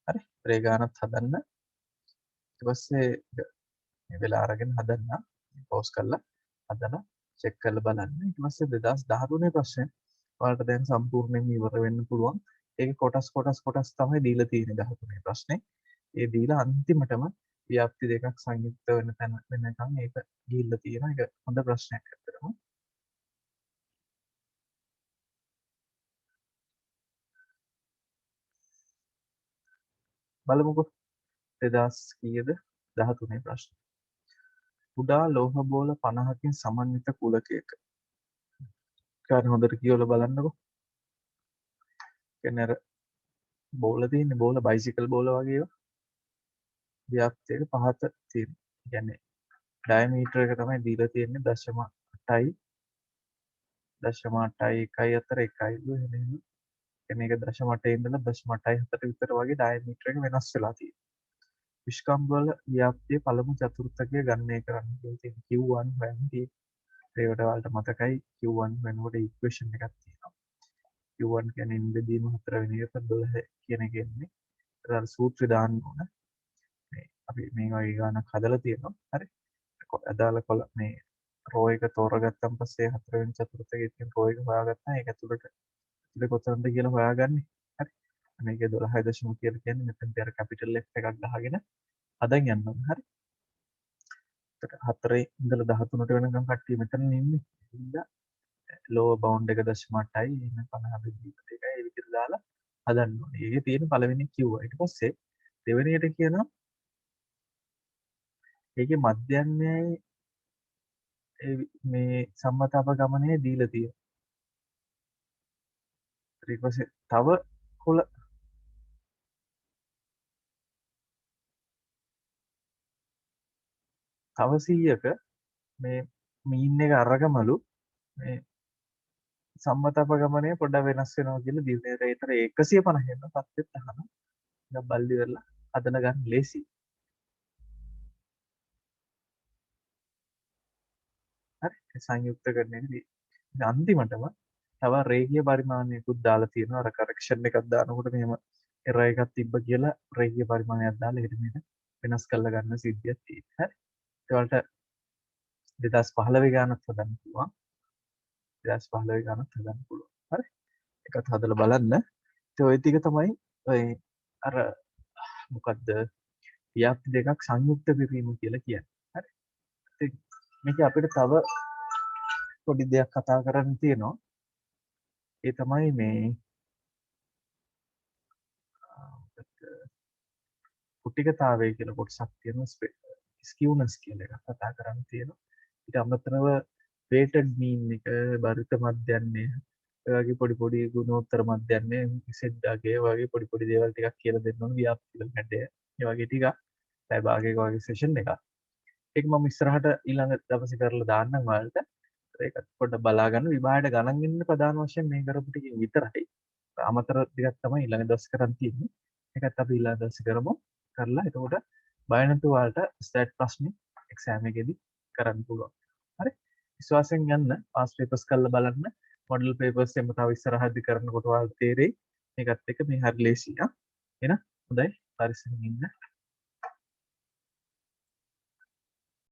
හරි. ඒ ගානත් හදන්න. ඊට පස්සේ මේ වෙලා අරගෙන හදන්න. පෝස් කරලා හදලා චෙක් කරලා බලන්න. ඊට පස්සේ 2013 ප්‍රශ්නේ ඔයාලට දැන් සම්පූර්ණයෙන් ඉවර වෙන්න පුළුවන්. ඒක කොටස් තමයි දීලා තියෙන්නේ 13 ප්‍රශ්නේ. ඒ දීලා අන්තිමටම ව්‍යාප්ති දෙකක් සංයුක්ත වෙන තැන වෙනකන් ඒක ගිහිල්ලා තියෙනවා. ඒක හොඳ ප්‍රශ්නයක් අත්‍තරම. බලමුකෝ 2000 කීයද 13 ප්‍රශ්න. කුඩා ලෝහ බෝල 50කින් සමන්විත කුලකයක. කාරණා හොඳට කියවලා බලන්නකෝ. කියන්නේ අර බෝල තියෙන්නේ බෝල බයිසිකල් බෝල වගේ ඒවා. ව්‍යාප්තියක පහත තියෙන. කියන්නේ ඩයමීටර් එක තමයි දීලා තියෙන්නේ 0.8යි 0.81යි අතර 1යි එහෙම. කියන්නේ ඒක 0.8 ඉඳලා 0.84 විතර වගේ ඩයමීටර් එක වෙනස් වෙලා තියෙනවා. විස්කම්බ වල ව්‍යාප්තිය පළමු චතුර්ථකය ගණනය කරන්න කියලා තියෙන Q1 හොයන්නේ. ඒකට ඔයාලට මතකයි Q1 වෙනකොට ඉක්වේෂන් එකක් තියෙනවා. Q1 කියන්නේ ඉන්දදීම 4 වෙනි එක 12 කියන එක එන්නේ. ඒතර සූත්‍රය දාන්න ඕන. මේ අපි මේ වගේ ගානක් හදලා තියෙනවා. හරි. අදාළ කොළ මේ රෝ එක තෝරගත්තන් පස්සේ 4 වෙනි චතුර්ථකයේ තියෙන රෝ එක හොයාගත්තා. ඒක ඇතුළට ඉතින් කොතනද කියලා හොයාගන්නේ. හරි. මේක 12.0 කියලා කියන්නේ මෙතන අර කැපිටල් F එකක් ගහගෙන හදන් යන්න ඕන. හරි. එතකොට 4 ඉඳලා 13ට වෙනකම් කට්ටිය මෙතන ඉන්නේ. ඉඳලා ලෝවර් බවුන්ඩ් එක 0.8යි එන 50 බෙදීමට එකයි ඒ විදිහට දාලා හදන්න ඕනේ. ඒකේ තියෙන පළවෙනි කිව්වා. ඊට පස්සේ දෙවෙනියට කියනවා ඒකේ මධ්‍යන්නයයි මේ සම්මත අපගමනය දීලා තියෙනවා. ඊට පස්සේ තව කොළ තව 100ක මේ මීන් එක අරගමලු මේ සම්මත අපගමනය පොඩ්ඩක් වෙනස් වෙනවා කියලා දිනේට ඒතර 150 වෙන පස්සෙත් අහනවා. දැන් බල්ලි වෙලා හදන ගන්න ලේසි. හරි සංයුක්තකරණයේදී අන්තිමටම තව රේඛීය පරිමාණයකුත් දාලා තියෙනවා. අර කරෙක්ෂන් එකක් දානකොට මෙහෙම එරර් එකක් තිබ්බ කියලා රේඛීය පරිමාණයක් දාලා එහෙට මෙහෙට වෙනස් කරලා ගන්න සිද්ධියක් තියෙනවා. හරි. ඒවලට 2015 ගානක් හදන්න පුළුවන්. 2015 ගානක් හදන්න පුළුවන්. හරි. එකත් හදලා බලන්න. ඉතින් ওই ටික තමයි ඔය අර මොකද්ද? ව්‍යාප්ති දෙකක් සංයුක්ත කිරීම කියලා කියන්නේ. හරි. ඉතින් මේක අපිට තව පොඩි දෙයක් කතා කරන්න තියෙනවා. ඒ තමයි මේ කුටිකතාවය කියලා කොටසක් තියෙනවා. ස්කියුනස් කියලා එකක් කතා කරන්න තියෙනවා. ඊට අමතරව වේටඩ් මීන් එක බරිත මධ්‍යන්නේ ඒ වගේ පොඩි පොඩි ගුණෝත්තර මධ්‍යන්නේ සෙඩ්ඩාගේ වගේ පොඩි පොඩි දේවල් ටිකක් කියලා දෙන්න ඕන ව්‍යාප්ති වල හැඩය. ඒ වගේ ටිකක් පැය භාගයක වගේ සෙෂන් එකක්. ඒක මම ඉස්සරහට ඊළඟ දවසේ කරලා දාන්නම් ඔයාලට. ඒකත් පොඩ්ඩක් බලා ගන්න. විභාගයට ගණන් ගන්න ප්‍රධාන වශයෙන් මේ කරපු ටිකෙන් විතරයි. අමතර ටිකක් තමයි ඊළඟ දවසේ කරන් තියෙන්නේ. ඒකත් අපි ඊළඟ දවසේ කරමු. කරලා එතකොට බය නැතුව ඔයාලට ස්ටැට් ප්‍රශ්නේ එක්සෑම් එකේදී කරන්න පුළුවන්. හරි. විශ්වාසයෙන් යන්න පාස් පේපර්ස් කරලා බලන්න. මොඩල් පේපර්ස් එම තව ඉස්සරහදී කරනකොට ඔයාලට තේරෙයි. මේකත් එක්ක මේ හරි ලේසියි. එහෙනම් හොඳයි. පරිස්සමින් ඉන්න.